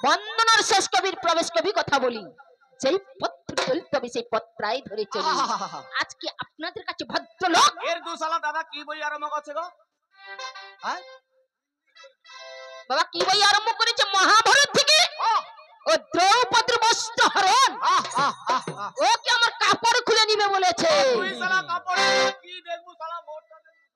বন্দনার শেষ কবির প্রবেশ কবি কথা বলি, যেই পত্র চলতে হবে সেই পত্রাই ধরে চলি। আজকে আপনাদের কাছে ভদ্রলোক এর দুসালা দাদা কি বই আরম্ভ করছে গো? হ্যাঁ বাবা কি বই আরম্ভ করেছে? মহাভারত থেকে ও দ্রৌপদীর বস্ত্র হরণ। ও কি আমার কাপড় খুলে নিবে বলেছে? তুই শালা কাপড় কি দেখবো শালা মোটটা দেখবো।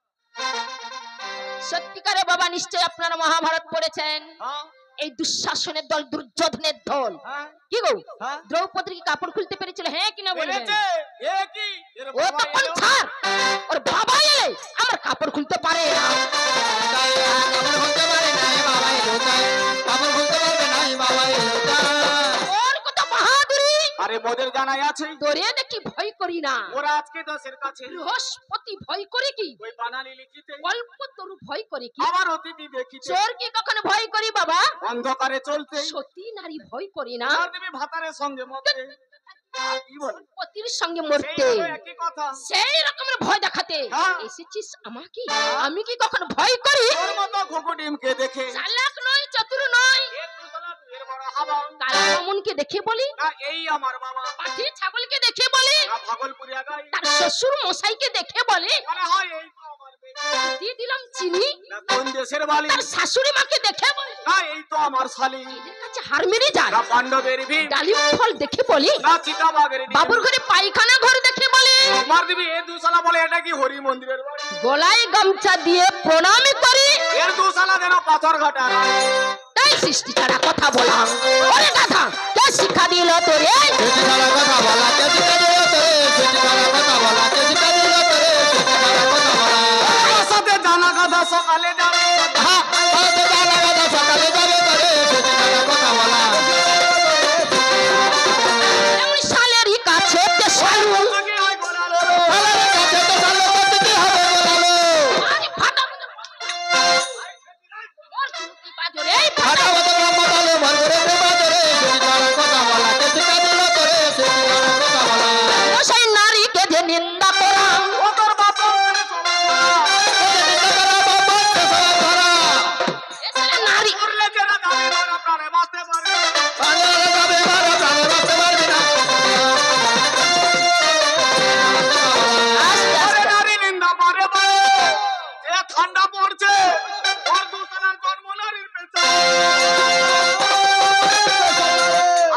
সত্যিকারে বাবা নিশ্চয় আপনারা মহাভারত পড়েছেন। হ্যাঁ এই দুঃশাসনের দল, দুর্যোধনের দল হ্যাঁ কি গো হ্যাঁ দ্রৌপদী কি কাপড় খুলতে পেরেছিল? হ্যাঁ কিনা বলবেন? পেরেছে। এ কি এর ও বাবা তো কোন এলো। ছাড়, ওর বাবা এলে আমার কাপড় খুলতে পারে না। ওর কত বাহাদুরি, আরে মোদের জানাই আছে তোরে নাকি ভয় করি না। ওরা আজকে দশের কাছে বৃহস্পতি ভয় করে কি? ওই বানালি লিখিতে অল্প তরু ভয় করে কি? আমার অতিথি দেখিতে চোর কি কখনো ভয় করি বাবা? অন্ধকারে চলতে সতী নারী ভয় করি না। আর তুমি ভাতারের সঙ্গে মতে কি বলে পতির সঙ্গে মরতে সেই হলো একই কথা। সেই রকমের ভয় দেখাতে হ্যাঁ। এসেছিস আমাকে? আমি কি কখনো ভয় করি? তোর মতো ঘুঘুডিমকে দেখে চালাক নয়, চতুর নয়, এর দুসালা এর বড় হাবা কালা বামুনকে দেখে বলি, না এই আমার বাবা পাঠি ছাগলকে দেখে বলে, না ভাগলপুরিয়া গাই তার শ্বশুর মশাইকে দেখে বলে মনে হয় এই তো আমার মেয়ে। দিয়ে দিলাম চিনি, না কোন দেশের বালি তার শাশুড়ি মাকে দেখে বলে না এই তো আমার শালি এদের কাছে হার মেরে যায়। না পাণ্ডবের ভি ডালিম ফল দেখে বলি, না চিতাবাগের ডিম। বাবুর ঘরে পায়খানা ঘর দেখে বলে, তোমার দিবি এই দুসালা বলে এটা কি হরি মন্দিরের বাড়ি গলায় গামছা দিয়ে প্রণাম করি। এর দুসালা যেন পাথর ঘাটা তাই সৃষ্টি ছাড়া কথা বলা। ওরে গাধা, কে শিক্ষা দিল তোরে? আমার সাথে জানা গাধা সকালে যাবে এমন শালেরই কাছে তে শালু। তোকে হয় বলালো আরে ফাটা মোর চুলকি বাজরে, এই ফাটা সেই নারীকে যে নিন্দা করা। ও তোর বাপ এসে নারী করলে যেন গাবে মারা প্রাণে বাঁচতে পারবে আস্তে আরে আস্তে নারী নিন্দা পারে পারে এ ঠান্ডা পড়ছে ওর দুসালার জন্ম নারীর পেছনে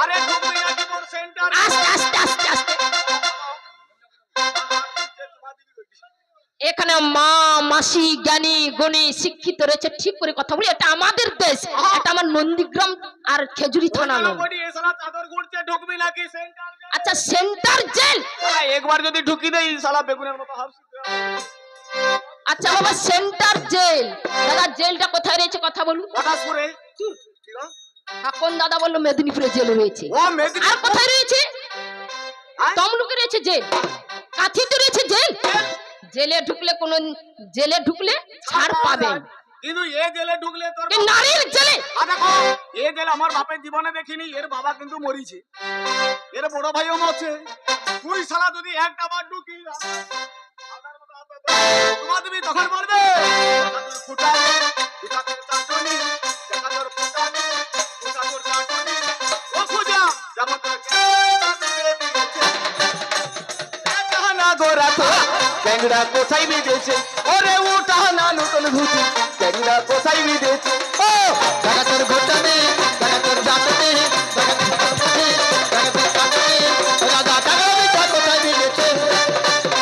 আরে তুমি নাকি মোর সেন্টার আস্তে আস্তে আস্তে আস্তে এখানে মা মাসি জ্ঞানী গুণী শিক্ষিত রয়েছে, ঠিক করে কথা বলি। এটা আমাদের দেশ, এটা আমার নন্দীগ্রাম আর খেজুরি থানা নয়। বডি এসলা চাদর ঘুরছে ঢুকবি নাকি সেন্টার আচ্ছা সেন্টার জেল। একবার যদি ঢুকি দেই শালা বেগুনের মতো হাসি আচ্ছা বাবা সেন্টার জেল। দাদা জেলটা কোথায় রয়েছে কথা বলুন। পটাশপুরে ঠিক আছে কোন দাদা বললো মেদিনীপুরে জেল রয়েছে? ও মেদিনী আর কোথায় রয়েছে? তমলুকে রয়েছে জেল, কাঁথিতে রয়েছে জেল। জেলে ঢুকলে ছাড় পাবেন, কিন্তু এ জেলে ঢুকলে তোর এই নারীর জেলে। দেখো এ জেলে আমার বাপের জীবনে দেখিনি এর বাবা কিন্তু মরিছে এর বড় ভাইও মরছে তুই শালা যদি একটা বার ঢুকি তোমার তুমি তখন বলবে ফুটানি ফুটাতোর চাটনি দেখাতোর ফুটানি ফুটাতোর চাটনি ও খুঁজা যেমন তোর না গোরা তো ক্যাংড়া কোথায় বিদেছে ওরে উঠা না নতুন ধুতি ক্যাংড়া কোথায় বিদেছে ও দেখা তোর ঘটানে দেখা তোর জাতনে দেখা তোর কাটনে রাজা টাকা বিটা কোথায় বিদেছে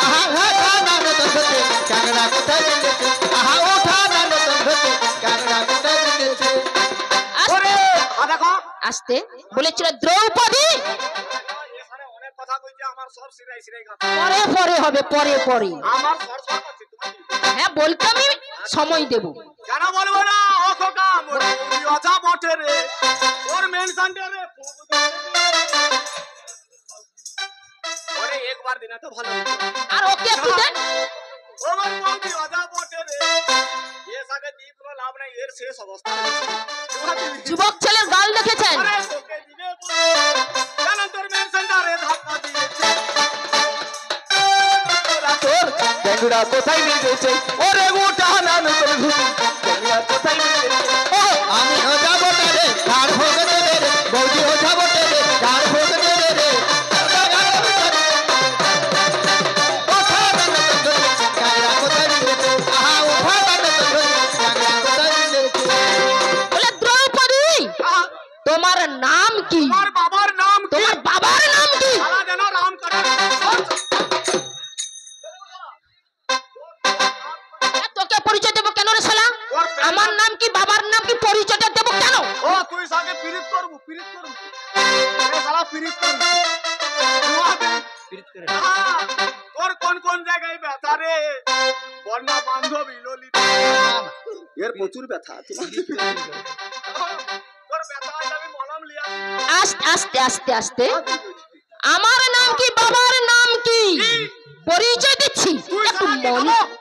আহা উঠা না নতুন ধুতি ক্যাংড়া কোথায় বিদেছে আহা উঠা না নতুন ধুতি ক্যাংড়া কোথায় বিদেছে ওরে দেখো আসতে বলেছিল দ্রৌপদী। অনেক কথা কইছে আমার সব সিরাই সিরাই কথা পরে পরে হবে, পরে পরে। আমার সরসর করছে তুমি হ্যাঁ বলতে আমি সময় দেব। কেন বলবো না ও খোকা মোর বৌদি অজা বটে রে ওর মেনশনটা রে ওরে একবার দিনা তো ভালো আর ওকে একটু দেন। ওর বৌদি অজা বটে রে এ সাথে দিয়ে কোনো লাভ নাই এর শেষ অবস্থা যুবক ছেলের গাল দেখেছেন? আরে তোকে দিবে কেন তোর মেনশনটা রে ধাক্কা দিয়েছে তোর ক্যাংড়া কোথায় নিয়ে গেছে ওরে উঠা না নতুন ধুতি ক্যাংড়া কোথায় নিয়ে গেছে ও আমি যাব রে কার ভোগ দেবে রে তোমার নাম কি? তোমার বাবার নাম কি? তোমার বাবার নাম কি? শালা যেন রাম কাটা। তোকে পরিচয় দেবো কেন রে শালা? তোর প্যান আমার নাম কি, বাবার নাম কি, পরিচয়টা দেবো কেন? ও তুই সাথে পিরিত করবো, পিরিত করবো। এ শালা পিরিত করবো। পিরিত করে। তোর কোন কোন জায়গায় ব্যথা রে? বন্যা বান্ধবী ললিতা। এর প্রচুর ব্যথা আছে। তোর ব্যথা আছে, আমি মলম লিয়া। আস্তে আস্তে আস্তে আস্তে। আমার নাম কি, বাবার নাম কি, পরিচয় দিচ্ছি। তুই একটু শালা কি মন খাবো?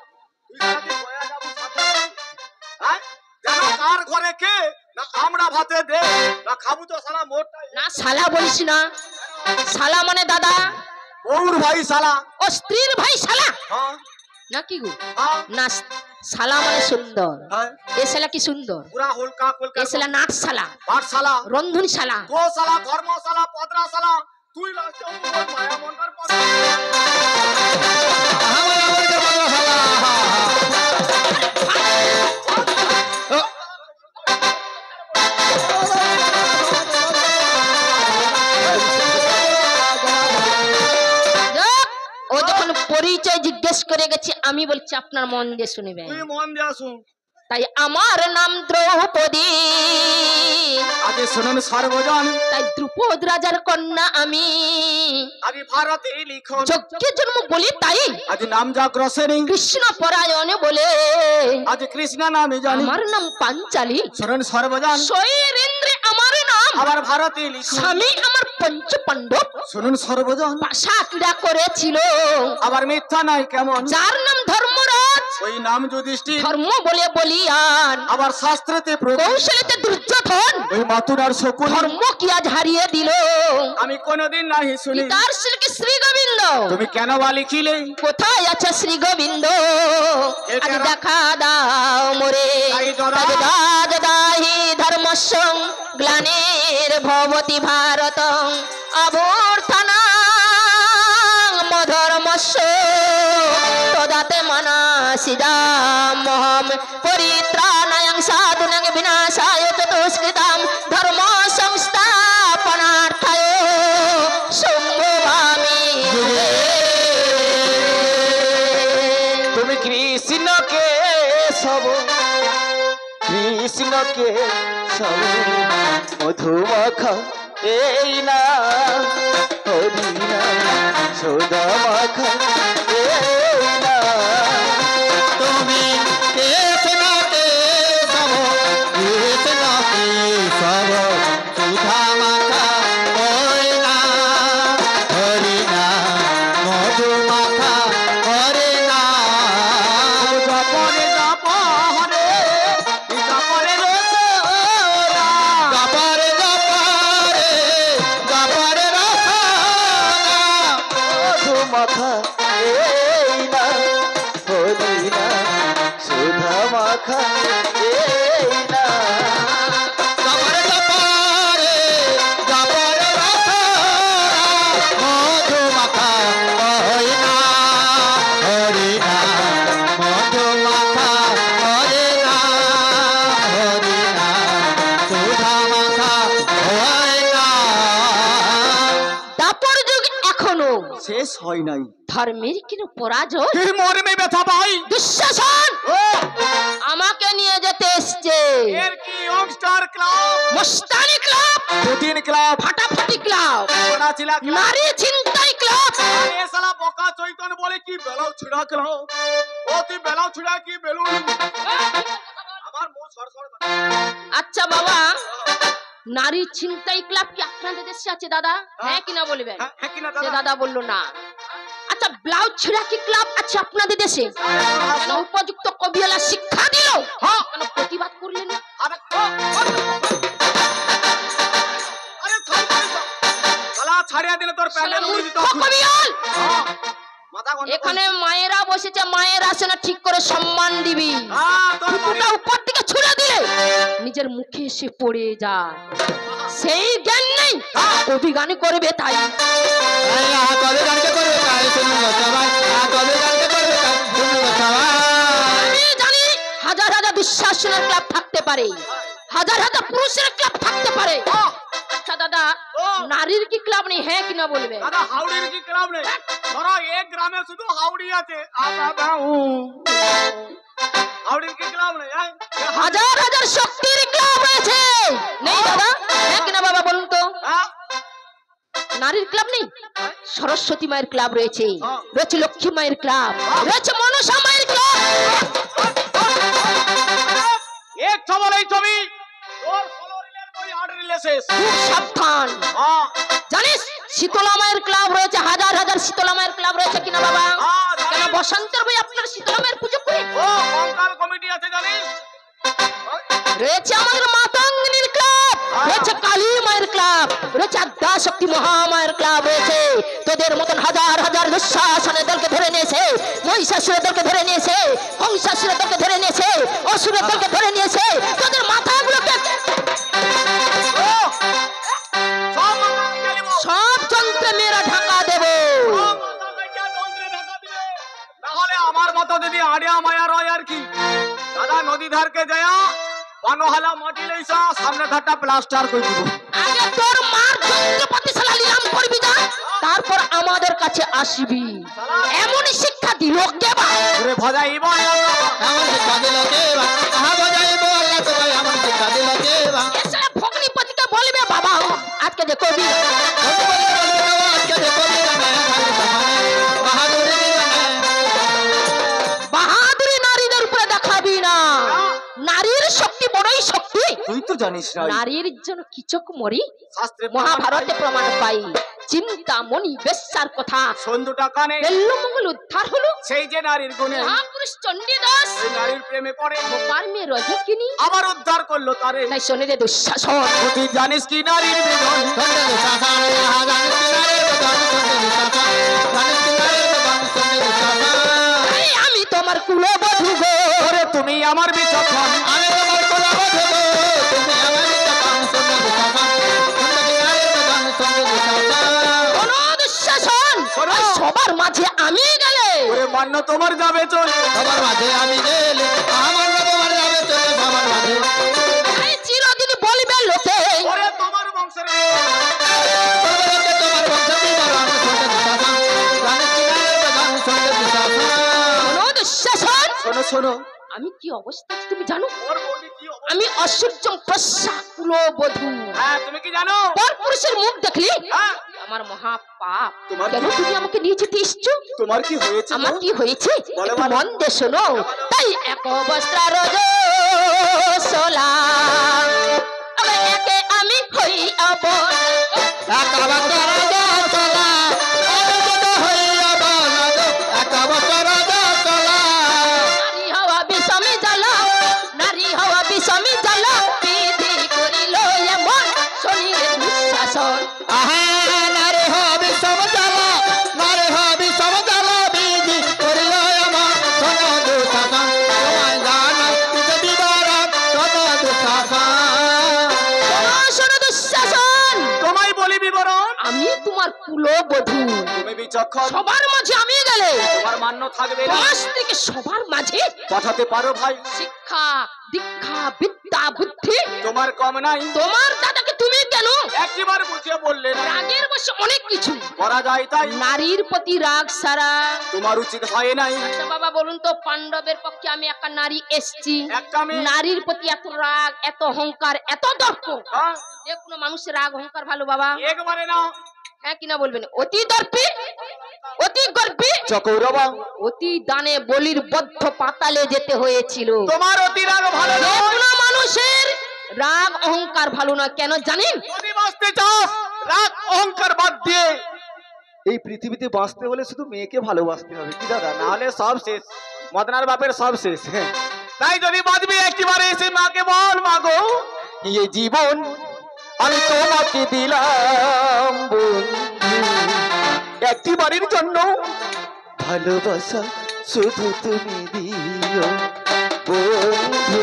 তুই শালা কি গয়া যাবো সাথে? হ্যাঁ? যেন কার ঘরে কে না আমরা ভাতে দে না খাবো তো শালা মোরটা। না শালা বলিস না। শালা মানে দাদা, বউর ভাই শালা। ও স্ত্রীর ভাই শালা হ্যাঁ না কি গো? হ্যাঁ না, শালা মানে সুন্দর। হ্যাঁ এ শালা কি সুন্দর? পুরা হোলকা কোলকা এ শালা নাট শালা, পাট শালা রন্ধুনি শালা। গো শালা ধর্ম শালা পদরা শালা তুই লাস্টে মোর মায়া মনকার পাস যাক, ও যখন পরিচয় জিজ্ঞেস করে গেছে, আমি বলছি আপনার মন দিয়ে শুনবেন। তুই মন দিয়া শুন। তাই আমার নাম দ্রৌপদী, আগে শুনুন সর্বজন তাই দ্রুপদ রাজার কন্যা আমি। আগে ভারতে লিখন যজ্ঞে জন্ম বলি তাই, আজ নাম জাগ্রসেনি কৃষ্ণ পরায়ণ বলে আজ কৃষ্ণ নামে জানি। আমার নাম পাঞ্চালী, শুনুন সর্বজন শৈরেন্দ্রে আমার নাম, আবার ভারতে লিখন স্বামী আমার পঞ্চ পাণ্ডব, শুনুন সর্বজন পাশা ক্রীড়া করেছিল, আবার মিথ্যা নাই কেমন যার নাম ধর্মরাজ, ওই নাম যুধিষ্ঠির ধর্ম বলে বলিয়ান, আবার শাস্ত্রেতে প্রভু কৌশলেতে দুর্যোধন, ওই মাতুরার শকুন ধর্ম কি আজ হারিয়ে দিল। আমি কোনদিন নাহি শুনি। তার কি শ্রী গোবিন্দ, তুমি কেন বা লিখিলে কোথায় আছে শ্রী গোবিন্দ? আজ এটা- দেখা দাও মোরে, তাই দাদা। তদ্দাদ দাহি ধর্মস্যং গ্লানির ভবতি ভারতং অভূর্থনাং মধর্মস্য তদাতে মনাসিদামহম পরিত্রাণায়ং সাধুনাং বিনাশায় চতুষ্কৃতাম ধর্ম সংস্থাপনার্থায় সম্ভবামি। তুমি কৃষ্ণকে সব কৃষ্ণকে সব মধুমাখা এই না হরি না সোদা মাখা এই না তুমি কৃষ্ণকে সব কৃষ্ণকে সব সুধা মাখা ওই না হরি না মধু মাখা হরে না জপরে জপ হরে জপরে রসনা জপরে জপরে জপরে রসনা মধু মাখা এই না হরি না সুধা মাখা এই না জপরে জপরে জপরে রসনা মধু মাখা হই না হরি না মধু মাখা হরে না হরি না সুধা মাখা হয় না। দাপর যুগ এখনো শেষ হয় নাই। ধর্মের কিনো পরাজয়। কি মর্মে ব্যথা ভাই? দুঃশাসন ও আমাকে নিয়ে যেতে এসছে। এর কি ইয়ংস্টার ক্লাব, মস্তানি ক্লাব, পুতিন ক্লাব, ফাটাফাটি ক্লাব, নাচিলা ক্লাব, নারী ছিনতাই ক্লাব। এ শালা বোকা চৈতন্য বলে কি বেলাও ছিড়া ক্লাব। ও তুই বেলাও ছিড়া কি বেলুন আমার মুখ সরসর করে। আচ্ছা বাবা, নারী ছিনতাই ক্লাব কি আপনাদের দেশে আছে দাদা? হ্যাঁ কিনা বলবেন? হ্যাঁ কি না সে দাদা? দাদা বললো না। আচ্ছা ব্লাউজ ছিঁড়া কি ক্লাব আছে আপনাদের দেশে? কেন উপযুক্ত কবিয়ালা শিক্ষা দিল, হ্যাঁ কেন প্রতিবাদ করলেন না? আরে আরে শালা ছাড়িয়া দিলে তোর প্যান্ডেল উড়িয়ে দিত। মূর্খ কবিয়াল, মাথা গন্ড এখানে মায়েরা বসেছে, মায়ের আসে না, ঠিক করে সম্মান দিবি। তোর বাড়ি ওটা উপর থেকে ছুড়ে দিলে নিজের মুখে এসে পড়ে যায়, সেই জ্ঞান নেই। কবি গান করবে তাই। কবে গানকে করবে তাই শুনুন সবাই, কবে গানকে করবে তাই শুনুন সবাই। আমি জানি হাজার হাজার দুঃশাসনের ক্লাব থাকতে পারে, হাজার হাজার পুরুষের ক্লাব থাকতে পারে, আচ্ছা দাদা, ও। নারীর কি ক্লাব নেই, হ্যাঁ কিনা বলবে? দাদা হাওড়ির কি ক্লাব নেই? ধরো এক গ্রামে শুধু হাওড়ি আছে। হাওড়ির কি ক্লাব নেই? হাজার হাজার শক্তির ক্লাব রয়েছে, নেই দাদা? হ্যাঁ কিনা বাবা বলুন তো? হ্যাঁ? নারীর ক্লাব নেই? সরস্বতী মায়ের ক্লাব রয়েছে, রয়েছে লক্ষ্মী মায়ের ক্লাব, রয়েছে মনসা মায়ের ক্লাব। এক ছবল এই ছবি তোর 16 রিলের বই 8 রিলে শেষ। খুব সাবধান। হ্যাঁ জানিস শীতলা মায়ের ক্লাব রয়েছে, হাজার হাজার শীতলা মায়ের ক্লাব রয়েছে কিনা বাবা? হ্যাঁ, জানি। কেন বসন্তের বই আপনার শীতলা মায়ের পুজো করে? ও কঙ্কাল কমিটি আছে জানিস? রয়েছে আমাদের মাতঙ্গিনীর ক্লাব, রয়েছে কালী মায়ের ক্লাব, রয়েছে আদ্যা শক্তি মহামায়ের ক্লাব রয়েছে। তোদের মতন হাজার হাজার দুঃশাসনের দলকে ধরে নিয়েছে, মহিষাসুরের দলকে ধরে নিয়েছে, কংসাসুরের দলকে ধরে নিয়েছে, অসুরের দলকে ধরে নিয়েছে। তোদের মাথাগুলোকে ও সব মাথা গেলিব। সব যন্ত্রে মেয়েরা ঢাকা দেবো। সব মাথা থেকে যন্ত্রে ঢাকা দিবে। তাহলে আমার মতো যদি আড়িয়া মায়া রয় আর কি, দাদা নদী ধারকে যায়া পানোহালা মাটি লইসা সামনে ধারটা প্লাস্টার করে দিব। আগে তোর মার যন্ত্রপাতি শালা নিলাম করবি যা, তারপর আমাদের কাছে আসবি। এমনই শিক্ষা দিল কে বা? ওরে ভজাইব এমন শিক্ষা দিল কে বা? আহা বাজাইব আল্লাহ তোমায় এমন শিক্ষা দিল কে বা? এসে ভগ্নিপতিকে বলবে বাবা আজকে যে কবি আজকে দেখো বাহাদুরি বাহাদুরি নারীদের উপরে দেখাবি না। নারীর শক্তি বড়ই শক্তি, তুই তো জানিস না নারীর জন্য কিচক মরি। শাস্ত্রে মহাভারতে প্রমাণ পাই, চিন্তা মনি বেশ্যার কথা সন্ধুটা কানে বেল্ল মঙ্গল উদ্ধার হলো। সেই যে নারীর গুণে মহাপুরুষ চণ্ডীদাস সেই নারীর প্রেমে পড়ে গোপার মেয়ে রজকিনী, আবার উদ্ধার করলো তারে। তাই শোনে রে দুঃশাসন। তুই জানিস কি নারীর বেদন? সন্ধ্যে দুঃশাসন আহা জানিস কি নারীর বেদন? সন্ধ্যে দুঃশাসন জানিস কি নারীর বেদন? সন্ধ্যে দুঃশাসন এই আমি তোমার কুলবধূ গো, ওরে তুমি আমার বিচক্ষণ। আমি তোমার কুলবধূ গো, তুমি আমার বিচক্ষণ। সন্ধ্যে দুঃশাসন সন্ধ্যে কি নারীর বেদন? সন্ধ্যে দুঃশাসন কোন দুঃশাসন শোনো। আর সবার মাঝে আমি গেলে ওরে মান্য তোমার যাবে চল। সবার মাঝে আমি গেলে আমার না তোমার যাবে চলে সবার মাঝে। এই চিরদিন বলবে লোকে ওরে তোমার বংশের মেয়ে। সর্বলোকে তোমার বংশ বিবরণ। সন্ধ্যে দুঃশাসন জানিস কি নারীর বেদন? সন্ধ্যে দুঃশাসন কোন দুঃশাসন। শোনো শোনো আমি কি অবস্থা আছে তুমি জানো? ওর বৌদি কি অবস্থা? আমি অসূর্যম প্রসা কুলবধূ। হ্যাঁ তুমি কি জানো? পর পুরুষের মুখ দেখলি হ্যাঁ আমার মহা পাপ। তোমার কেন তুমি আমাকে নিয়ে যেতে এসছো? তোমার কি হয়েছে? আমার কি হয়েছে বলো, একটু বলো। মন দিয়ে শোনো। তাই এক অবস্ত্রা রোজ সোলা একে আমি হই অবন। একা বছর রাজা চলা আমি যদি হইয়া বলদ। একা বছর রাজা চলা নারী হওয়া বিষমী জ্বালা, নারী হওয়া বিষমী জ্বালা, বিধি করিল এমন শনির দুঃশাসন। আহা নারী হবি সব জ্বালা, নারী হবি সব জ্বালা, বিধি করিল আমার শোন দুঃশাসন। তোমায় জানাই কিছু বিবরণ শোন দুঃশাসন। শোনো দুঃশাসন, তোমায় বলি বিবরণ। আমি তোমার কুলবধূ, তুমি বিচক্ষণ, সবার মাঝে আমি গেলে তোমার মান্য থাকবে না। পাশ থেকে সবার মাঝে পাঠাতে পারো ভাই, শিক্ষা দীক্ষা বিদ্যা বুদ্ধি তোমার কম নাই। তোমার দাদাকে তুমি কেন একবার বুঝিয়ে বললে না রাগের বসে অনেক কিছু করা যায় তাই নারীর প্রতি রাগ সারা। তোমার উচিত হয় নাই। আচ্ছা বাবা বলুন তো, পাণ্ডবের পক্ষে আমি একটা নারী এসছি, একটা মেয়ে নারীর প্রতি এত রাগ এত অহংকার এত দর্প, হ্যাঁ, যে কোনো মানুষের রাগ অহংকার ভালো বাবা? একবারে না। হ্যাঁ কিনা বলবেন? অতি দর্পী অতি গর্বী চকৌরবা অতি দানে বলির বদ্ধ পাতালে যেতে হয়েছিল। তোমার অতি রাগ ভালো যে নয়। কোনো মানুষের রাগ অহংকার ভালো না। কেন জানেন? যদি বাঁচতে চাও রাগ অহংকার বাদ দিয়ে এই পৃথিবীতে বাঁচতে হলে শুধু মেয়েকে ভালোবাসতে হবে কি দাদা, না হলে সব শেষ। মদনার বাপের সব শেষ। হ্যাঁ, তাই যদি বাঁচবি একেবারে এসে মাকে বল, মা গো এই জীবন আমি তোমাকে দিলাম বন্ধু, একটি বাড়ির জন্য ভালোবাসা শুধু তুমি দিও বন্ধু,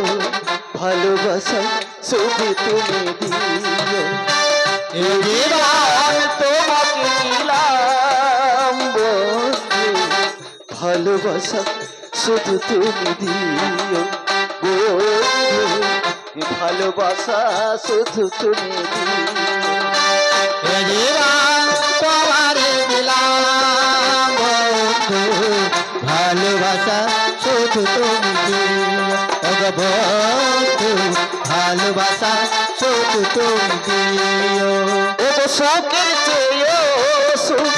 ভালোবাসা শুধু তুমি দিও। এই জীবন তোমাকে দিলাম বন্ধু, ভালোবাসা শুধু তুমি দিও বন্ধু, ভালোবাসা শুধু তুমি দিও। এ জীবন তোমারে দিলাম বন্ধু ভালোবাসা শুধু তুমি দিও ওগো বন্ধু ভালোবাসা শুধু তুমি দিও ওগো সুখের চেয়েও সুখ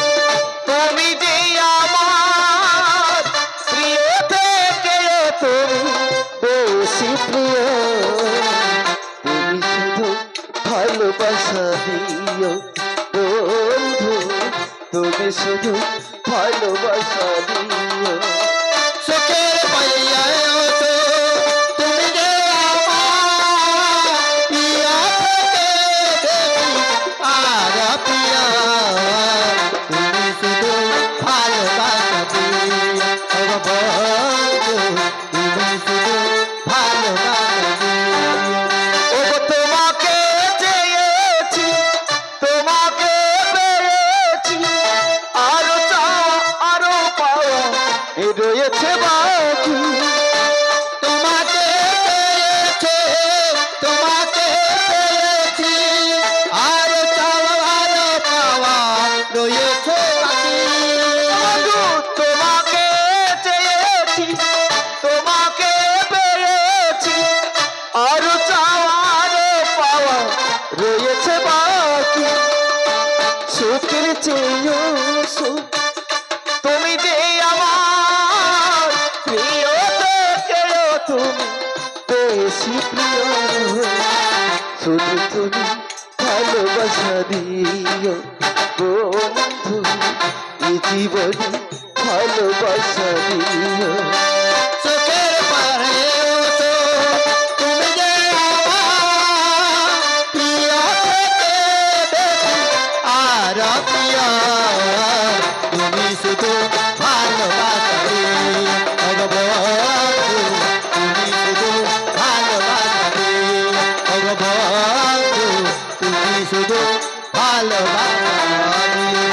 তুমি যে আমার প্রিয় থেকে তুমি বেশি প্রিয় তুমি শুধু ভালোবাসা দিও বন্ধু তুমি শুধু ভালোবাসা দিও সুখের পাইয়া তো তুমি যে আমার পিয়া থেকে বেশি আর পিয়া তুমি শুধু ভালোবাসা দিও ওগো বন্ধু তুমি শুধু ভালোবাসা দিও ওগো তোমাকে চেয়েছি তোমাকে পেয়েছি আরো চাওয়া আরো পাওয়া এ রয়েছে বাকি তোমাকে পেয়েছে তোমাকে পেয়েছি আর চাওয়া ভালো পাওয়া রয়েছে বাকি বন্ধু তোমাকে চেয়েছি তোমাকে পেয়েছি আরো চাওয়া আরো পাওয়া রয়েছে বাকি সুখের চেয়েও সুখ তুমি যে আমার প্রিয় থেকেও তুমি বেশি প্রিয় শুধু তুমি ভালোবাসা দিও বন্ধু এই জীবনে ভালোবাসা দিও চোখের পারে তো তুমি যে আমার প্রিয় থেকে বেশি আর প্রিয় তুমি শুধু ভালোবাসা দিও ওগো বন্ধু তুমি শুধু ভালোবাসা দিও ওগো বন্ধু তুমি শুধু ভালোবাসা দিও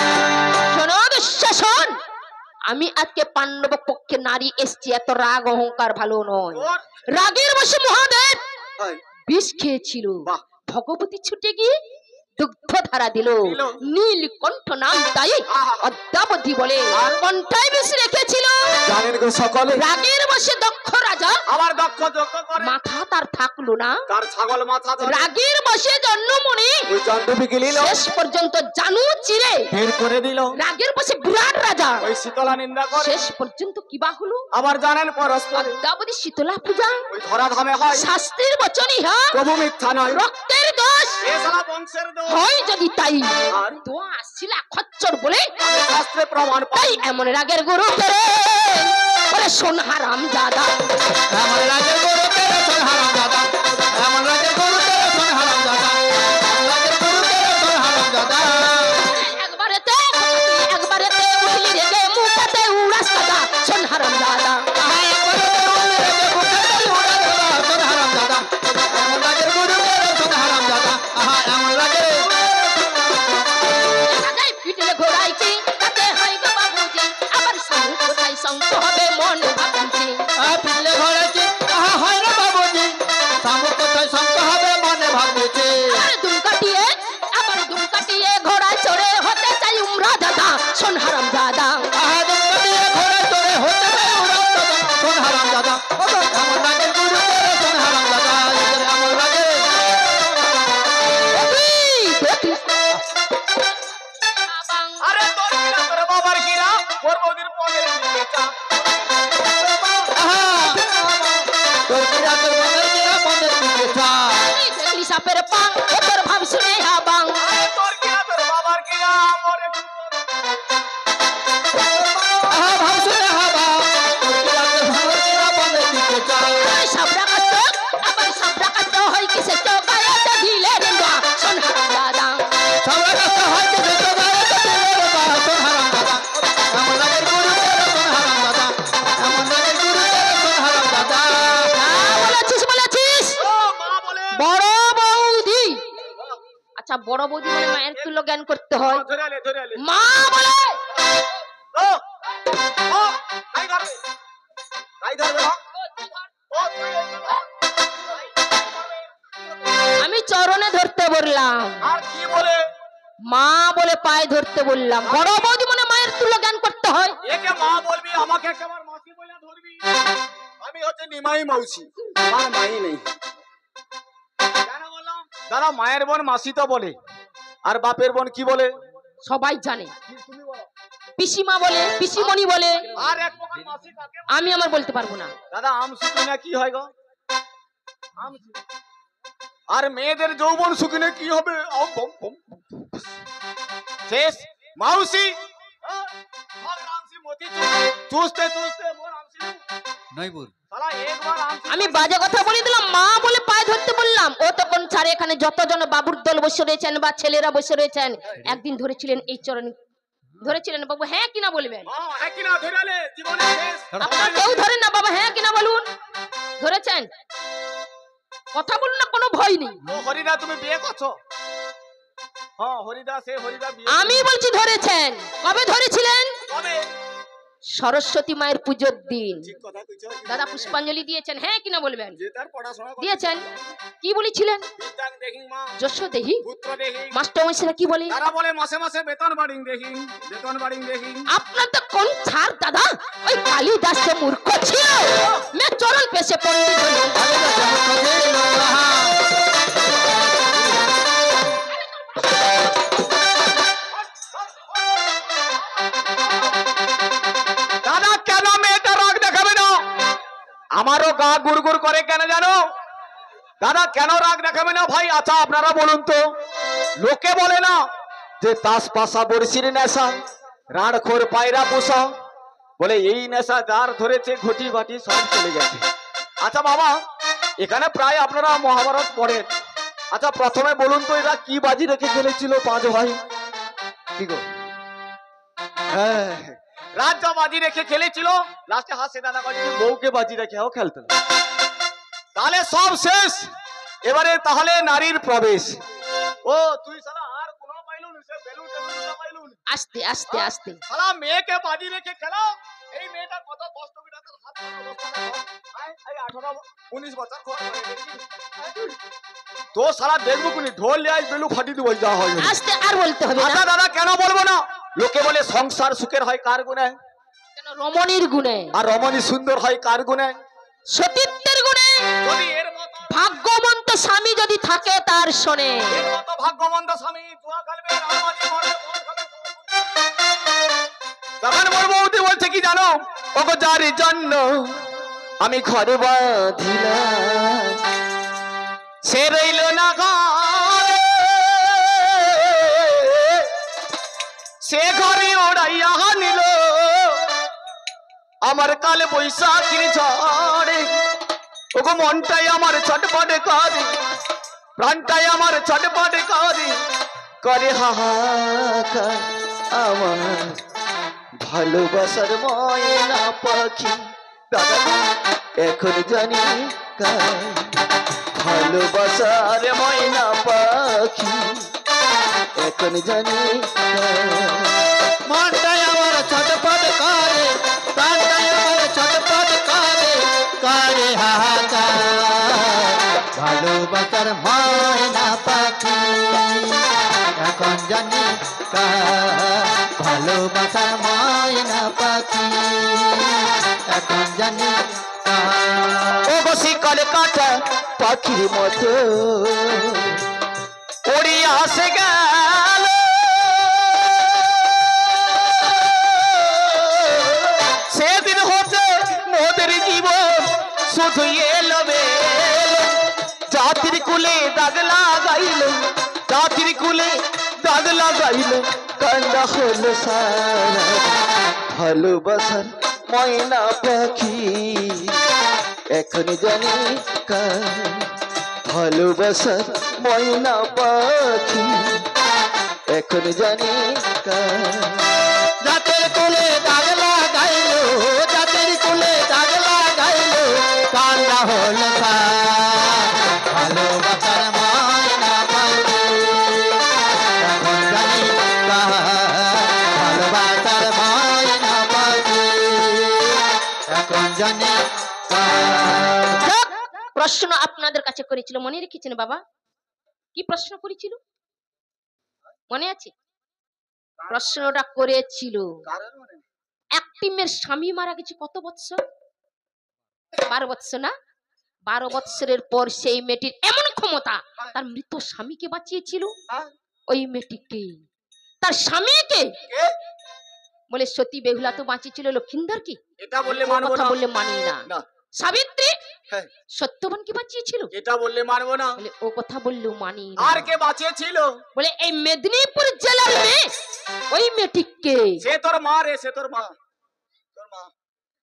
শোনো দুঃশাসন, আমি আজকে পাণ্ডব পক্ষে নারী এসছি, এত রাগ অহংকার ভালো নয়। রাগের বশে মহাদেব বিষ খেয়েছিল, বাহ। ভগবতী ছুটে গিয়ে দুগ্ধ ধারা দিল, দিল। নীলকণ্ঠ নাম তাই আহা। অদ্যাবধি বলে কণ্ঠায় বিষ রেখেছিল। জানেন গো সকলে রাগের বশে দক্ষ রাজা আমার দক্ষ যজ্ঞ করে মাথা তার থাকলো না, তার ছাগল মাথা ধরে রাগের বশে জন্মমণি ওই জন্ডুবিকে নিল শেষ পর্যন্ত জানু চিরে বের করে দিল রাগের বশে বিরাট রাজা ওই শীতলা নিন্দা করে শেষ পর্যন্ত কিবা হলো আবার জানেন পরস্পর অদ্যাবধি শীতলা পূজা ওই ধরা ধামে হয় শাস্ত্রের বচন ইহা প্রভু মিথ্যা নয় রক্তের দোষ এ সারা বংশের দোষ হয় যদি তাই আর? তো আসছিলা খচ্চর বলে আমি শাস্ত্রে প্রমাণ পাই তাই এমন রাগের গুরু করে বলে শোন হারাম জাদা আমার রাজের গরু তেরে শোন হারাম দাদা আমার রাজের গরু তেরে শোন হারাম দাদা আমার রাজের গরু তেরে শোন হারাম দাদা একবারেতে উঠলি রেগে মুখেতে উড়াস দাদা শোন হারাম জাদা আহা একবারে উড়ে রেখে বুকেতে উড়ে দাদা শোন হারাম দাদা আমার রাজের গরু তেরে শোন হারাম দাদা আহা আমার রাজের রাজাই পিটলে ঘোড়াইছি তাতে হয় গো বাবুজি আবার সামনে কোথায় শঙ্ক হবে মন ভাবছি পিলে ঘরেছি আহা হয় না বাবুজি শামুক কোথায় শঙ্ক হবে মনে ভাবছে আবার দুম কাটিয়ে ঘোড়া চড়ে হতে চাই উমরা দাদা শোন হারাম দাদা আহা দুমকা দিয়ে ঘোড়া চড়ে হতে পারে উড়াম দাদা শোন হারাম দাদা আমার রাজের গরু তেরে শোন হারাম দাদা আমার রাজের আরে তোর কিরা তোর বাবার কিরা ওর বৌদির পনের দিকে চা আহা তোর কিরা তোর মনের কিরা মনের দিকে চা দেখলি সাপের পাং তোর ভাব শুনে হাবাং আরে তোর কিরা তোর বাবার কিরা মরে আহা ভাবছুনে হাবা তোর কিরা তোর মনের কিরা মনের দিকে চা সাবরা কাট আবার সাবরা কাট হয় কিসে তো গায়ে ঢিলে রেন্দা শোন হারাম দাদা সবার কাছে হয় যে তো গায়ে তো দিলে বা শোন হারাম দাদা আমার রাজের গরু তেরে শোন হারাম দাদা আমার রাজের গরু তেরে শোন হারাম দাদা বলেছিস ও মা বলে বড় বৌদি। আচ্ছা বড় বৌদি মানে মায়ের তুল্য জ্ঞান করতে হয়। ধরে আলে মা বলে ও ও তাই ধরবে ও তুই আমি চরণে ধরতে বললাম। আর কি বলে মা বলে পায়ে ধরতে বললাম। বড় বৌদি মনে মায়ের তুল্য জ্ঞান করতে হয়। একে মা বলবি, আমাকে কেমন মাসি বলে ধরবি? আমি হচ্ছে নিমাই মাউসি, আমার মাই নেই। কেন বললাম? দাদা মায়ের বোন মাসি তো বলে, আর বাপের বোন কি বলে? সবাই জানে, তুমি বলো। পিসিমা বলে, পিসিমণি বলে। আর এক প্রকার মাসি কাকে বলে? আমি আমার বলতে পারবো না। দাদা আমসু কিনা কি হয় গো? আমসু। আর মেয়েদের যৌবন শুকিনে কি হবে? আম বম বম। শেষ মাউসি। হ্যাঁ, সব আমসি মতি চুষতে চুষতে মোর আমসি নইবুর শালা একবার আমসি। আমি বাজে কথা বলে দিলাম, মা বলে পায়ে ধরতে বললাম। ও তখন ছাড়ে এখানে যতজন বাবুর দল বসে রয়েছেন বা ছেলেরা বসে রয়েছেন, একদিন ধরেছিলেন এই চরণ ধরেছিলেন। বাবু হ্যাঁ কিনা বলবেন? হ্যাঁ কিনা ধরালে জীবনে শেষ। আপনারা কেউ ধরেন না বাবা, হ্যাঁ কিনা বলুন। ধরেছেন? কথা বলুন না, কোনো ভয় নেই। ও হরিদা তুমি বিয়ে করছো? হ্যাঁ হরিদা, সে হরিদা বিয়ে। আমি বলছি ধরেছেন। কবে ধরেছিলেন? কবে? সরস্বতী মায়ের পুজোর দিন। ঠিক কথা কইছো। দাদা পুষ্পাঞ্জলি দিয়েছেন, হ্যাঁ কিনা বলবেন? যে তার পড়াশোনা করে দিয়েছেন। কি বলেছিলেন? বিদ্যাং দেখিং মা, যশ দেহি। পুত্র দেখিং। মাস্টারমশাইরা কি বলে? তারা বলে মাসে মাসে বেতন বাড়িং দেখিং, বেতন বাড়িং দেখিং। আপনার তো কোন ছাড় দাদা, ওই কালিদাস যে মূর্খ ছিল, মে চরণ পেশে পণ্ডিত হলো। দাদা কেন মেয়েটা রাগ দেখাবে না? আমারও গা গুড়গুড় করে কেন জানো? দাদা কেন রাগ দেখাবে না ভাই? আচ্ছা আপনারা বলুন তো। লোকে বলে না যে তাস পাশা বড়শির নেশা, রাড় খোর পায়রা পোষা, বলে এই নেশা যার ধরেছে ঘটি বাটি সব চলে গেছে। আচ্ছা বাবা, এখানে প্রায় আপনারা মহাভারত পড়েন। আচ্ছা প্রথমে বলুন তো এরা কি বাজি রেখে খেলেছিল পাঁচ ভাই? কি গো? হ্যাঁ, রাজা বাজি রেখে খেলেছিল, লাস্টে হাসে দাদা বাজি বউকে বাজি রেখে খেলতে। তাহলে সব শেষ। এবারে তাহলে নারীর প্রবেশ। ও তুই শালা আর কোনো পাইলুন, সে বেলুন টেলুন পাইলুন। আস্তে আস্তে আস্তে। শালা মেয়েকে বাজি রেখে খেলো। এই মেয়েটা কত কষ্ট করে তার হাত ধরে অবস্থা দেখো। এই 18 19 বছর খোঁজ করে দেখি। তো শালা দেখবো কোনি ঢোল লিয়ে বেলু ফাটি দিব যা হয়। আস্তে আর বলতে হবে আচ্ছা না। দাদা কেন বলবো না? লোকে বলে সংসার সুখের হয় কার গুণে? কেন রমণীর গুণে। আর রমণী সুন্দর হয় কার গুণে? সতীত্বের গুণে। যদি এর মতো ভাগ্যবন্ত স্বামী যদি থাকে তার শোনে। এর মতো ভাগ্যবন্ত স্বামী জুয়া খেলবে, রামাজি মরবে, মদ খাবে, তখন মোর বউদি বলছে কি জানো? ওগো যার জন্য আমি ঘরে বাঁধিলাম, সে রইল না ঘরে, সে ঘরে ওড়াইয়া নিল আমার কালে বৈশাখীর ঝড়ে। ওগো মনটাই আমার ছটপটে করে, প্রাণটাই আমার ছটপটে করে, করে হাহাকার আমার ভালোবাসার ময়না পাখি। দাদা এখন জানি কার ভালোবাসার ময়না পাখি, এখন জানি কার। মনটাই আমার ছটপট করে, প্রাণটাই আমার ছটপট করে, করে হাহাকার ভালোবাসার ময়না পাখি, এখন জানি কার ভালোবাসার ময়না পাখি, এখন জানি কার। ও বসি কালে কাটা পাখির মতো উড়িয়া আসে গেল, সেদিন হতে মোদের জীবন শুধু এলো বেলো, জাতির কুলে দাগ লাগাইল, জাতির কুলে দাগ লাগাইল, কান্না হলো সারা ভালোবাসার ময়না পাখি, এখন জানি কার ভালোবাসার ময়না পাখি, এখন জানি কার। জাতের কুলে দাগ লাগাইলো, জাতের কুলে দাগ লাগাইলো, কান্না হলো সার ভালোবাসার ময়না পাখি, এখন জানি কার ভালোবাসার ময়না পাখি, এখন জানি কার। যাক, প্রশ্ন আপনাদের কাছে করেছিল, মনে রেখেছেন বাবা? কি প্রশ্ন করেছিল? মনে আছে? প্রশ্নটা করেছিল। একটি মেয়ের স্বামী মারা গেছে কত বৎসর? 12 বৎসর না? 12 বৎসরের পর সেই মেয়েটির এমন ক্ষমতা, তার মৃত স্বামীকে বাঁচিয়েছিল। ওই মেয়েটিকে, তার স্বামীকে বলে সতী বেহুলা তো বাঁচিয়েছিল লক্ষিন্দর কি? এটা বললে ও মানবো কথা না। বললে মানি না। না। সাবিত্রী হ্যাঁ। সত্যবানকে বাঁচিয়েছিল। এটা বললে মানবো না। বলে ও কথা বললেও মানি না। আর কে বাঁচিয়েছিল? বলে এই মেদিনীপুর জেলার মেয়ে, ওই মেয়েটিকে। সে তোর মা রে, সে তোর মা। তোর মা।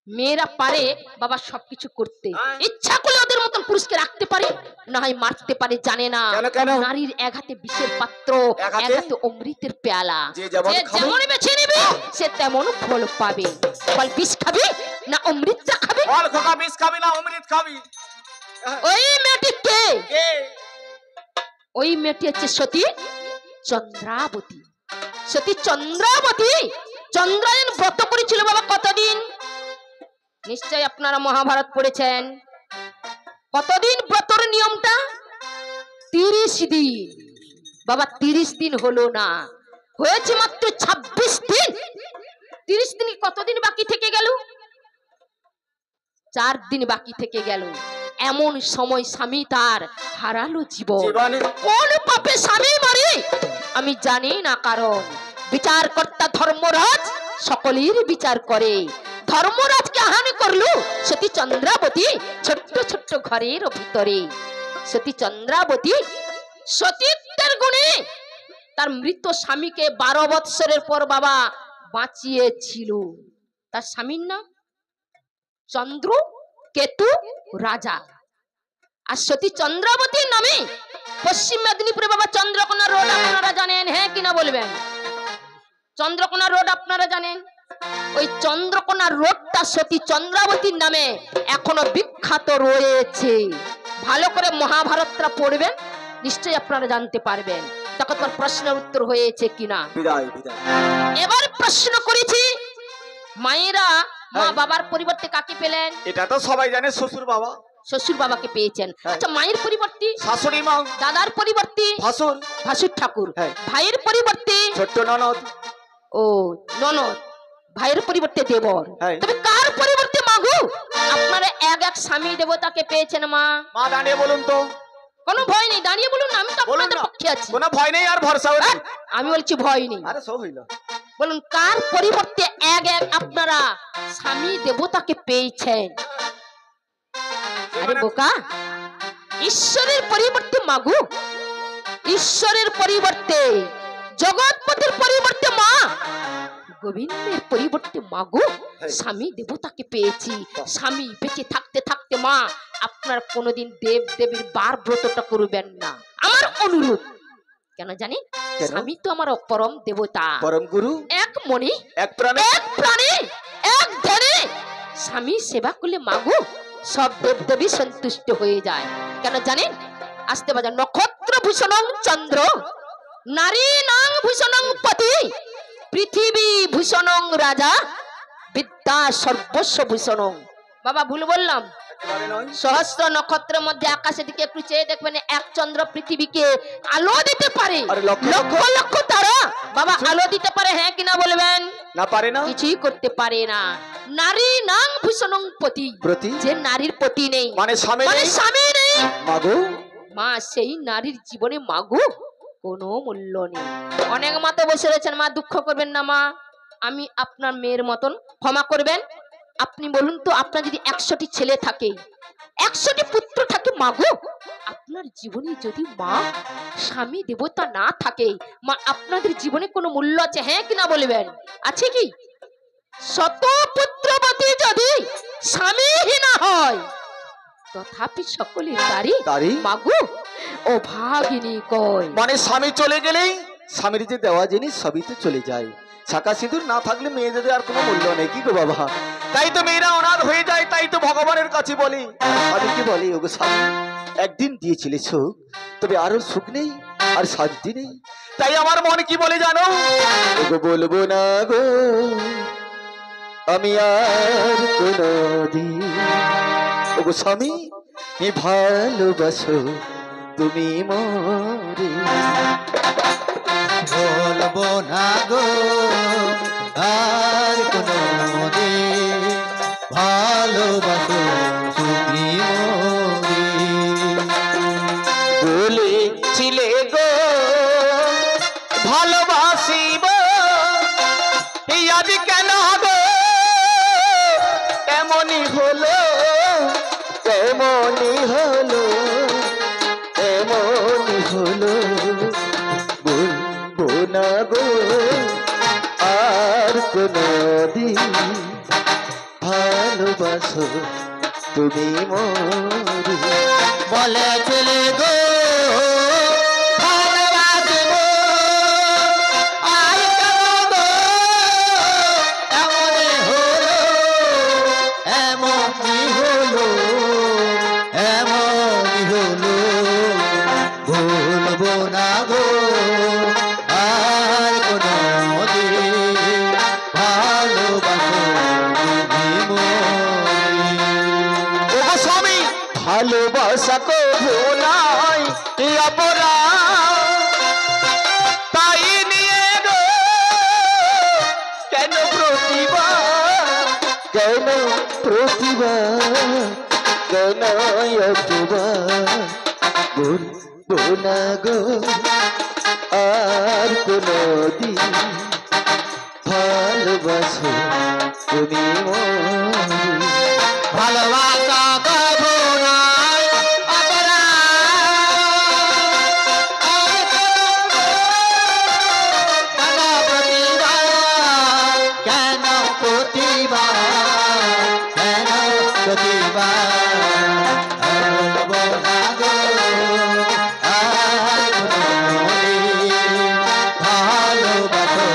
মেয়েরা পারে বাবা সবকিছু করতে, হ্যাঁ। ইচ্ছা করলে ওদের মতন পুরুষকে রাখতে পারে, না হয় মারতে পারে, জানে না কেন, কেন? নারীর এক হাতে বিষের পাত্র, এক হাতে? এক হাতে অমৃতের পেয়ালা। যে যেমন যে খাবে। যেমন বেছে নেবে সে তেমন ফল পাবে। বল বিষ খাবি না অমৃতটা খাবি? বল খোকা, বিষ খাবি না অমৃত খাবি? ওই মেয়েটিকে, কে? ওই মেয়েটি হচ্ছে সতী চন্দ্রাবতী। সতী চন্দ্রাবতী চন্দ্রায়ন ব্রত করেছিল বাবা কতদিন? নিশ্চয় আপনারা মহাভারত পড়েছেন। কতদিন ব্রতর নিয়মটা? 30 দিন বাবা। 30 দিন হলো না, হয়েছে মাত্র 26 দিন। 30 দিন কতদিন বাকি থেকে গেল? 4 দিন বাকি থেকে গেল। এমন সময় স্বামী তার হারালো জীবন। জীবনে কোন পাপে স্বামী মারে আমি জানি না, কারণ বিচারকর্তা ধর্মরাজ সকলের বিচার করে। ধর্মরাজকে হানি করলো সতী চন্দ্রাবতী ছোট্ট ছোট্ট ঘরের ভিতরে। সতী চন্দ্রাবতী সতীত্বের গুণে তার মৃত স্বামীকে 12 বৎসরের পর বাবা বাঁচিয়েছিল। তার স্বামীর নাম চন্দ্র কেতু রাজা। আর সতী চন্দ্রাবতীর নামে পশ্চিম মেদিনীপুরে বাবা চন্দ্রকোনা রোড আপনারা জানেন, হ্যাঁ কিনা বলবেন? চন্দ্রকোনা রোড আপনারা জানেন? ওই চন্দ্রকোনা রোডটা সতী চন্দ্রাবতীর নামে এখনো বিখ্যাত রয়েছে। ভালো করে মহাভারতটা পড়বেন, নিশ্চয়ই আপনারা জানতে পারবেন তখন তোর প্রশ্নের উত্তর হয়েছে কিনা। বিদায় বিদায়। এবার প্রশ্ন করেছি, মায়েরা মা হ্যাঁ। বাবার পরিবর্তে কাকে পেলেন? এটা তো সবাই জানে, শ্বশুর বাবা। শ্বশুর বাবাকে পেয়েছেন। হ্যাঁ। আচ্ছা, মায়ের পরিবর্তে শাশুড়ি মা, দাদার পরিবর্তে ভাসুর, ভাসুর ঠাকুর। হ্যাঁ। ভাইয়ের পরিবর্তে ছোট্ট ননদ। ও ননদ। ভাইয়ের পরিবর্তে দেবর। হ্যাঁ। তবে কার পরিবর্তে মাগো? আপনারা এক এক স্বামী দেবতাকে পেয়েছেন মা। মা দাঁড়িয়ে বলুন তো। কোনো ভয় নেই, দাঁড়িয়ে বলুন না, আমি তো বলুন আপনাদের না। পক্ষে আছি। কোনো ভয় নেই আর ভরসাও নেই। আমি বলছি ভয় নেই। আরে সব হইল। বলুন কার পরিবর্তে এক এক আপনারা স্বামী দেবতাকে পেয়েছেন? আরে বোকা, ঈশ্বরের পরিবর্তে মাগো, ঈশ্বরের পরিবর্তে, জগৎপতির পরিবর্তে মা, গোবিন্দের পরিবর্তে মাগো স্বামী দেবতাকে পেয়েছি। স্বামী বেঁচে থাকতে থাকতে মা আপনার কোনোদিন দেব দেবীর বার ব্রতটা করবেন না, আমার অনুরোধ। কেন জানি? কেন? স্বামী তো আমার পরম দেবতা, পরম গুরু, এক মনে এক প্রাণে, এক প্রাণে এক ধ্যানে স্বামী সেবা করলে মাগো সব দেব দেবী সন্তুষ্ট হয়ে যায়। কেন জানেন? আসতে বাজার নক্ষত্র ভূষণং চন্দ্র, নারী নাং ভূষণং পতি, পৃথিবী ভূষণং রাজা, বিদ্যা সর্বস্ব ভূষণং। বাবা ভুল বললাম? একেবারে নয়। সহস্র নক্ষত্রের মধ্যে আকাশের দিকে একটু চেয়ে দেখবেন, এক চন্দ্র পৃথিবীকে আলো দিতে পারে। আরে লক্ষ লক্ষ লক্ষ তারা বাবা আলো দিতে পারে, হ্যাঁ কিনা বলবেন? না পারে না। কিছুই করতে পারে না। নারী নাং ভূষণং পতি, প্রতি যে নারীর পতি নেই, মানে স্বামী মানে নেই। স্বামী নেই, মাগো মা সেই নারীর জীবনে মাগো কোনো মূল্য নেই। অনেক মা তো বসে রয়েছেন, মা দুঃখ করবেন না মা, আমি আপনার মেয়ের মতন, ক্ষমা করবেন। আপনি বলুন তো, আপনার যদি 100টি ছেলে থাকে, 100টি পুত্র থাকে, মাগো আপনার জীবনে যদি মা স্বামী দেবতা না থাকে, মা আপনাদের জীবনে কোনো মূল্য আছে, হ্যাঁ কিনা বলবেন? আছে কি? শত পুত্রবতী যদি স্বামীহীনা হয়, তথাপি সকলে তারি তারি মাগো ও ভাগিনী কয়। মানে স্বামী চলে গেলেই স্বামীর যে দেওয়া জিনিস সবই তো চলে যায়। শাঁখা সিঁদুর না থাকলে মেয়েদের আর কোনো মূল্য নেই, কি গো বাবা? তাই তো মেয়েরা অনাথ হয়ে যায়, তাই তো ভগবানের কাছে বলি, স্বামীকে বলে ওগো স্বামী একদিন দিয়েছিলে সুখ, তবে আরো সুখ নেই আর শান্তি নেই। তাই আমার মন কি বলে জানো? ওগো বলবো না গো আমি আর কোনদিন, ওগো স্বামী তুমি ভালোবাসো তুমি মোরে বলবো না গো আর কোনো দিন ভালোবাসো তুমি মোরে বলেছিলে গো ভালোবাসিব এই আজ কেন গো এমনই হলো এমনই হলো এমনই হলো বলবো না গো আর কোনো দিন ভালোবাসো তুমি মোরে বলেছিলে গো ভালোবাসবো আর কেন গো এমনই হলো এমনই হলো এমনই হলো ভুলবো না গো আর কোনো দিন ভালোবাসো তুমি মোরে ওগো স্বামী ভালোবাসা কবু নাই এই অপরাধ তাই নিয়ে গো কেন প্রতিবার কেন প্রতিভা কেন অথবা বলবো না গো আর কোনো দিন ভালোবাসো তুমি মোরে ভালোবাসা কবু নাই কেন প্রতিভা কেন প্রতিভা বলবো না গো আর কোনো দিন ভালোবাসো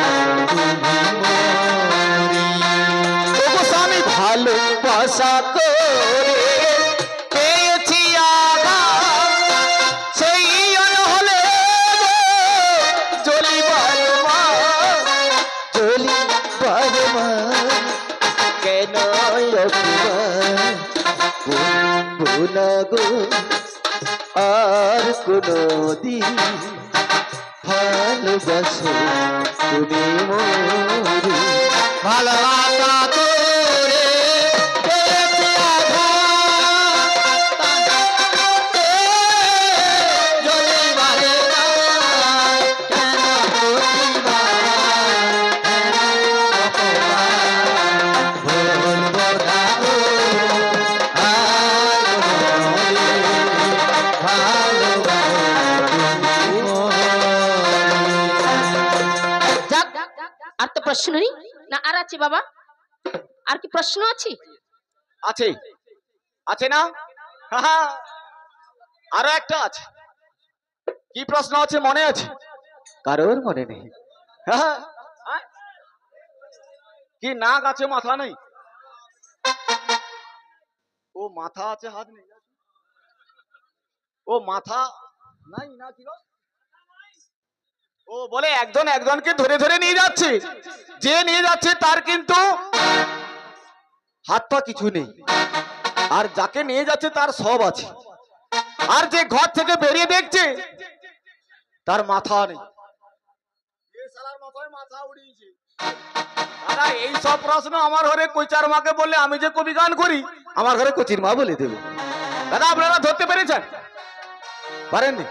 তুমি মোরে ওগো স্বামী ভালোবাসা করে পেয়েছি আঘাত সেই হলে জ্বলিবার মা চলি বারমা কেন অথবা বলবো না গো আর কোনো দিন ভালোবাসো তুমি মোরে ভালোবাসা করে পেয়েছি আঘাত, জ্বলিবারে নাই, কেন প্রতিভা, কেন অপমান, বলবো না গো আর কোনোদিন ভালোবাসো তুমি মোরে। যাক, আর তো প্রশ্ন নেই না? আর আছে বাবা? আর কি প্রশ্ন আছে? আছে আছে না? হাহা, আরো একটা আছে। কি প্রশ্ন আছে মনে আছে? কারোর মনে নেই। হাহা, আয়। কি নাক আছে মাথা নেই? ও মাথা আছে হাত নেই? ও মাথা নাই না কি গো? ও বলে একজন একজনকে ধরে ধরে নিয়ে যাচ্ছে, যে নিয়ে যাচ্ছে তার কিন্তু হাত পা কিছু নেই, আর যাকে নিয়ে যাচ্ছে তার সব আছে, আর যে ঘর থেকে বেরিয়ে দেখছে তার মাথা নেই। এই শালার মাথায় মাথা উড়িয়েছে। দাদা এই সব প্রশ্ন আমার ঘরে কইচার মাকে বললে আমি যে কবি গান করি আমার ঘরে কচির মা বলে দেবে। দাদা আপনারা ধরতে পেরেছেন? পারেননি?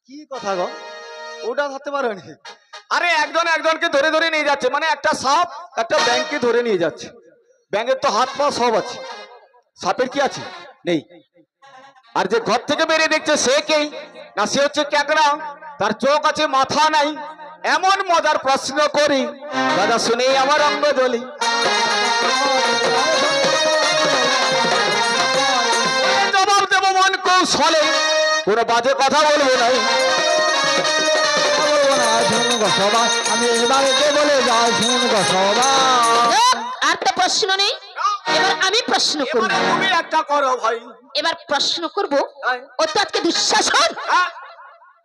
কি কথা গো, ওটা ধরতে পারোনি? আরে একজন একজনকে ধরে ধরে নিয়ে যাচ্ছে, মানে একটা সাপ একটা ব্যাংককে ধরে নিয়ে যাচ্ছে। ব্যাংকের তো হাত পা সব আছে, সাপের কি আছে? নেই। আর যে ঘর থেকে বেরিয়ে দেখছে সে কে না? সে হচ্ছে ক্যাকড়া, তার চোখ আছে মাথা নাই। এমন মজার প্রশ্ন করি দাদা, শুনেই আমার অঙ্গ জ্বলি। জবাব দেব মন কৌশলে, কোনো বাজে কথা বলবো না। আমি এবারে বলে যাই, শুনুন গো সবাই। যাক, আর তো প্রশ্ন নেই। এবার আমি প্রশ্ন করব। এবারে তুমি একটা করো ভাই। এবার প্রশ্ন করব। হ্যাঁ। ও তো আজকে দুঃশাসন। হ্যাঁ?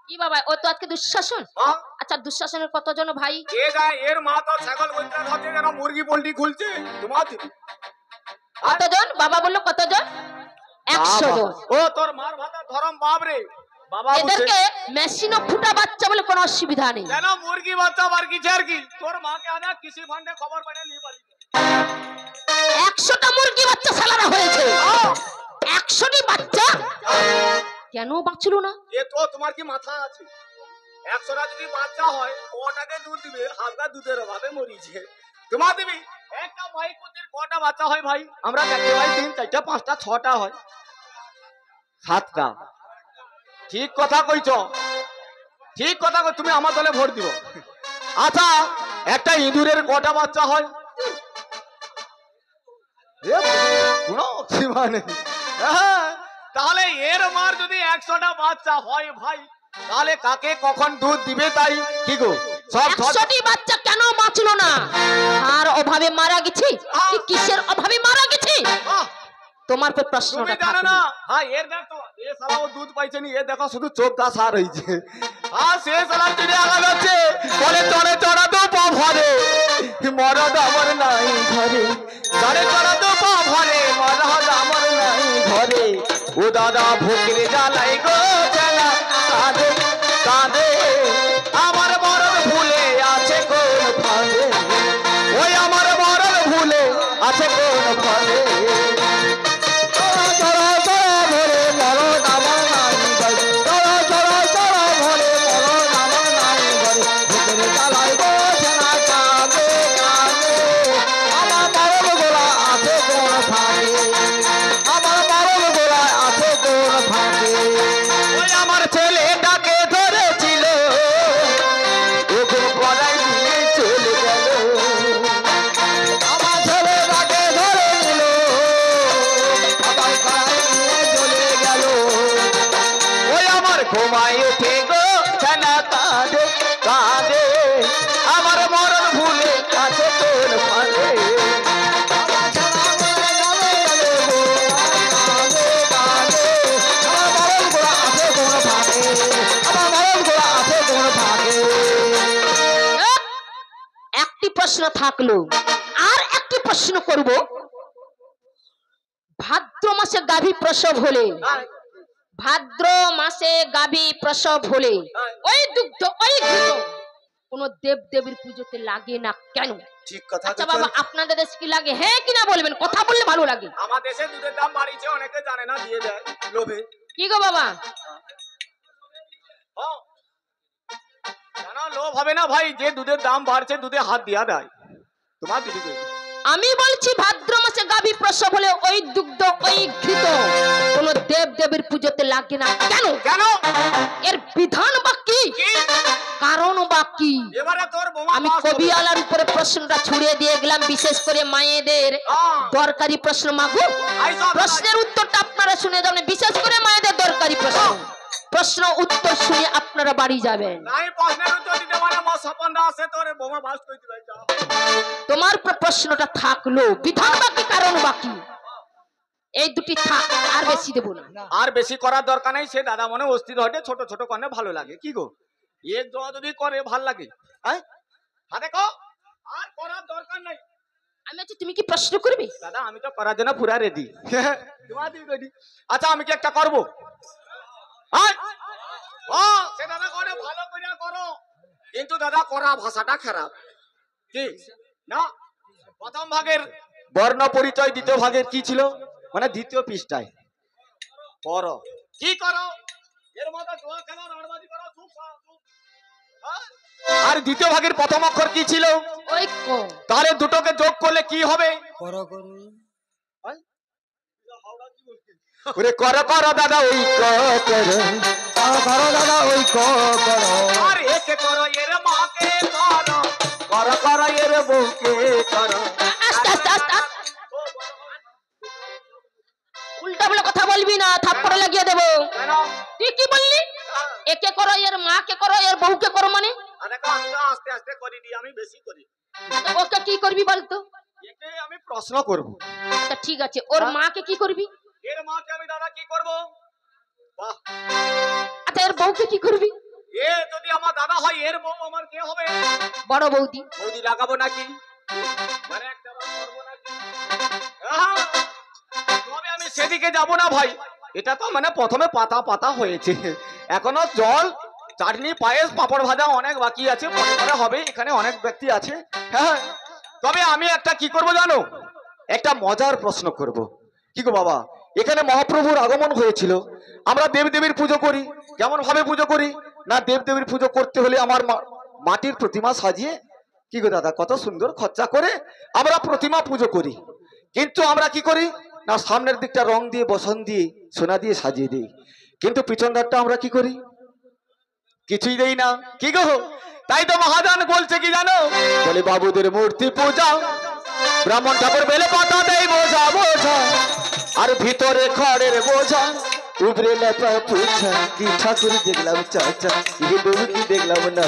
কি বাবা, ও তো আজকে দুঃশাসন। হ্যাঁ? আচ্ছা, দুঃশাসনের কতজন ভাই? এ গায়ে এর মা তো ছাগল বলতে হচ্ছে যেন মুরগি পোল্ট্রি খুলছে তোমার। কতজন? বাবা বললো কতজন? 100 জন। ও তোর মার ভাতা ধরম বাবরে বাবা এদেরকে মেশিনও ফুটা বাচ্চা বলে কোনো অসুবিধা নেই। কেন মুরগি বাচ্চা বার কি আর কি তোর মাকে আনা কৃষি ফান্ডে খবর পাঠিয়ে নিয়ে পারি 100টা মুরগি বাচ্চা সালারা হয়েছে। 100টি বাচ্চা কেন বাঁচলো না? এ তো তোমার কি মাথা আছে 100টা যদি বাচ্চা হয় কটাকে দুধ দিবে হালকা দুধের অভাবে মরিছে তোমার দিবি একটা ভাই কোচের কটা বাচ্চা হয় ভাই আমরা দেখতে পাই 3 4টা 5টা 6টা হয় 7টা ঠিক কথা কইছ ঠিক কথা কই তুমি আমার দলে ভোট দিও আচ্ছা একটা ইঁদুরের কটা বাচ্চা হয় এ কোনো সীমা নেই হ্যাঁ, তাহলে এর মার যদি 100টা বাচ্চা হয় ভাই তাহলে কাকে কখন দুধ দিবে তাই কি গো সব 100টি বাচ্চা কেন বাঁচলো না? আর অভাবে মারা গেছে কি কিসের অভাবে মারা গেছে? আহ, তোমার পর তুমি প্রশ্নটা জানো থাকলো। না হ্যাঁ এর দেখো এ শালা ও দুধ পাইছে নি এ দেখো শুধু চোখ গা সার হইছে আর সে শালা চিড়ে আগা যাচ্ছে বলে চড়ে চড়া তো পা ভরে মরদ আমার নাই ঘরে চড়ে চড়া তো পা ভরে মরদ আমার নাই ঘরে ও দাদা ভোগরে জ্বালাই গো জ্বালা কাঁদে কাঁদে আমার মরদ ভুলে আছে কোন ফাঁদে ওই আমার মরদ ভুলে আছে কোন ফাঁদে ওই আমার ছেলেটাকে ধরেছিল ওকে পড়াই দিয়ে চলে গেল আমার ছেলেটাকে ধরে নিল আবার পড়াই দিয়ে চলে গেল ওই আমার ঘুমায় উঠে গো ছানা কাঁদে কাঁদে আমার মরণ ভুলে আছে তোর ফাঁদে একটি প্রশ্ন থাকলো আর একটি প্রশ্ন করব। ভাদ্র মাসে গাভী প্রসব হলে ভাদ্র মাসে গাভী প্রসব হলে ওই দুগ্ধ ওই ঘৃত কোন দেব দেবীর পুজোতে লাগে না কেন? ঠিক কথা আচ্ছা বাবা আপনাদের দেশে কি লাগে হ্যাঁ কিনা বলবেন, কথা বললে ভালো লাগে। আমার দেশে দুধের দাম বাড়িয়েছে অনেকে জানে না দিয়ে দেয় লোভে কি গো বাবা? হ্যাঁ। কেন লোভ হবে না ভাই যে দুধের দাম বাড়ছে দুধে হাত দিয়া দেয় তোমার দিদি কই আমি বলছি ভাদ্র মাসে গাভী প্রসব হলে ওই দুগ্ধ ওই ঘৃত কোন দেব দেবীর পুজোতে লাগে না কেন? কেন এর বিধান বা কি, কি কারণ বা কি? এবারে তোর বোমা আমি বাস হবে। কবিয়ালার উপরে প্রশ্নটা ছুড়ে দিয়ে গেলাম, বিশেষ করে মায়েদের হ্যাঁ। দরকারি প্রশ্ন মাগো। আই সব প্রশ্নের উত্তরটা আপনারা শুনে যাবেন, বিশেষ করে মায়েদের দরকারি প্রশ্ন। প্রশ্ন উত্তর শুনে আপনারা বাড়ি যাবেন। নাই প্রশ্নের উত্তর দিতে পারে মা সপনটা আছে তোর বোমা বাস কই দিবে যা তোমার প্রশ্নটা থাকলো, বিধান বাকি কারণ বাকি এই দুটি থাক, আর বেশি দেব না। আর বেশি করার দরকার নাই সে দাদা মনে অস্থির হটে ছোট ছোট করলে ভালো লাগে কি গো এক দোয়া যদি করে ভাল লাগে হ্যাঁ দেখো আর করার দরকার নাই আমি আছি, তুমি কি প্রশ্ন করবে? দাদা আমি তো করার জন্য পুরা রেডি আচ্ছা আমি কি একটা করবো সে দাদা করে ভালো করে করো কিন্তু দাদা করা ভাষাটা খারাপ কি না প্রথম ভাগের বর্ণ পরিচয় দ্বিতীয় ভাগের কি ছিল মানে দ্বিতীয় পৃষ্ঠায় করো কি করো এর মধ্যে দোয়া খেলা নাড়বাজি করো চুপ চুপ আর দ্বিতীয় ভাগের প্রথম অক্ষর কি ছিল ওই কো তাহলে দুটোকে যোগ করলে কি হবে ওরে কর কর দাদা ওই করো দাদা ওই করো আর একে করো এর মাকে করো কর কর এর বউকে করো আস্তে আস্তে আস্তে আস্তে। উল্টা বলে কথা বলবি না, থাপ্পড় লাগিয়ে দেবো। কেন তুই কি বললি? একে করো এর মাকে করো এর বউকে করো মানে? আরে আমি তো আস্তে আস্তে করি দি আমি বেশি করি ওকে কি করবি বলতো? একে আমি প্রশ্ন করব আচ্ছা ঠিক আছে, ওর মাকে কি করবি? এর মাকে আমি দাদা কি করব বাহ আচ্ছা এর বউকে কি করবি? এ যদি আমার দাদা হয় এর বউ আমার কে হবে বড় বৌদি। বৌদি লাগাবো নাকি মানে একটা বার করবো নাকি আহা! তবে আমি সেদিকে যাব না ভাই, এটা তো মানে প্রথমে পাতা পাতা হয়েছে, এখনো জল চাটনি পায়েস পাঁপড় ভাজা অনেক বাকি আছে, পরে পরে হবে, এখানে অনেক ব্যক্তি আছে। হ্যাঁ, তবে আমি একটা কি করব জানো, একটা মজার প্রশ্ন করব। কি গো বাবা, এখানে মহাপ্রভুর আগমন হয়েছিল, আমরা দেবদেবীর পুজো করি, কেমন ভাবে পুজো করি না, দেবদেবীর পুজো করতে হলে আমার মাটির প্রতিমা সাজিয়ে, কি গো দাদা, কত সুন্দর খরচা করে আমরা প্রতিমা পুজো করি, কিন্তু আমরা কি করি না, সামনের দিকটা রং দিয়ে বসন দিয়ে সোনা দিয়ে সাজিয়ে দিই, কিন্তু পিছন ধারটা আমরা কি করি, কিছুই দেই না। কি গো, তাই তো মহাজন বলছে কি জানো, বলে বাবুদের মূর্তি পূজা, ব্রাহ্মণ ঠাকুর বেলে পাতা দেয় বোঝা বোঝা, আর ভিতরে খড়ের বোঝা, উপরে লেপা পুছা, কি ঠাকুর দেখলাম চাচা, কি ডুবকি দেখলাম না,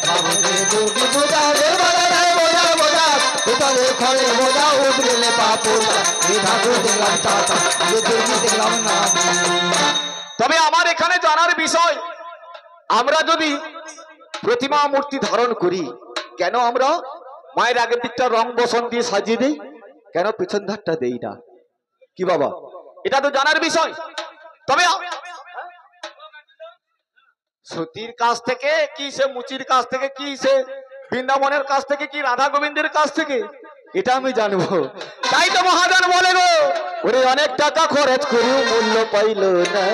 বাবুদের মূর্তি পূজা, রে বলা যায় বোঝা বোঝা, ভিতরে খড়ের বোঝা, উপরে লেপা পোছা, কি ঠাকুর দেখলাম চাচা, কি ডুবকি দেখলাম না। তবে আমার এখানে জানার বিষয়, আমরা যদি প্রতিমা মূর্তি ধারণ করি, কেন আমরা মায়ের আগের দিকটা রং বসন দিয়ে সাজিয়ে দেই, কেন পিছন ধারটা দেই না? কি বাবা, এটা তো জানার বিষয়। তবে সতীর কাছ থেকে কি, সে মুচির কাছ থেকে কি, সে বৃন্দাবনের কাছ থেকে কি, রাধা গোবিন্দের কাছ থেকে, এটা আমি জানবো। তাই তো মহাজন বলে গো, ওরে অনেক টাকা খরচ করি মূল্য পাইল না।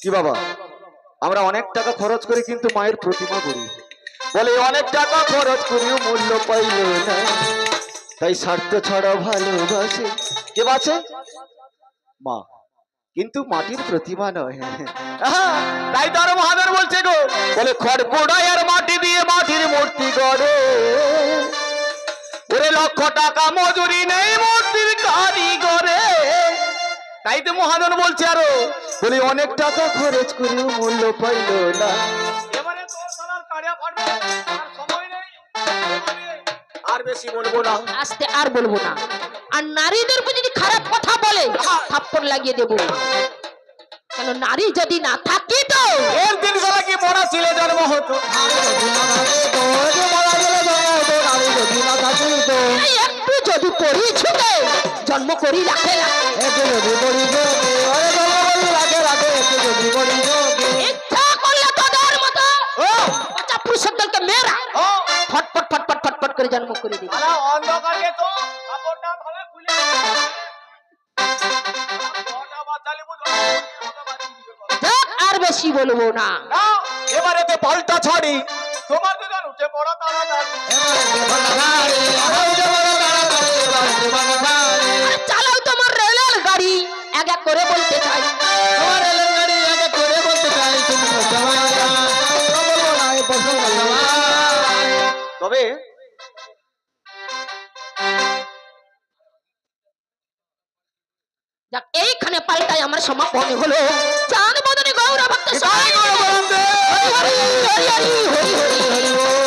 কি বাবা, আমরা অনেক টাকা খরচ করে কিন্তু মায়ের প্রতিমা করি, বলে অনেক টাকা খরচ করিও মূল্য পাইল না, তাই স্বার্থ ছাড়া ভালোবাসে কে বাঁচে, মা, কিন্তু মাটির প্রতিমা নয়। তাই তো আরো মহাজন বলছে গো, বলে খড় পোড়ায় আর মাটি দিয়ে মাটির মূর্তি গড়ে, ওরে লক্ষ টাকা মজুরি নেই মূর্তির কারিগরে। তাই তো মহাজন বলছে আরো, বলে অনেক টাকা খরচ করেও মূল্য পাইল না। এবারে তোর শালার কাড়িয়া ফাটবে, আর সময় নেই, আর বেশি বলবো না, আস্তে আর বলবো না, আর নারীদের উপর যদি খারাপ কথা বলে থাপ্পড় লাগিয়ে দেবো, কেন নারী যদি না থাকি তো এর দিন সালা কি বড় ছেলে জন্ম হতো, এই একটু যদি পড়ি ছুটে জন্ম করি রাখে ইচ্ছা করলে তোদের মতো বাচ্চা পুরুষের দলকে মেয়েরা ফটফট ফটফট ফটফট করে জন্ম করে দিবে। আলা অন্ধকারে তো কাপড়টা ভালো খুলে বড়টা বাচ্চালি বুঝো, যাক, আর বেশি বলবো না। না এবারে তো পাল্টা ছাড়ি, তোমার দুজন উঠে পড়া তাড়াতাড়ি, আরে চালাও তোমার রেলের গাড়ি, এক এক করে বলতে চাই, তবে যাক, এইখানে পাল্টাই আমার সমাপন হলো। চাঁদ বদনে গৌর ভক্ত হরি হরি হরি হরি হরি হরি।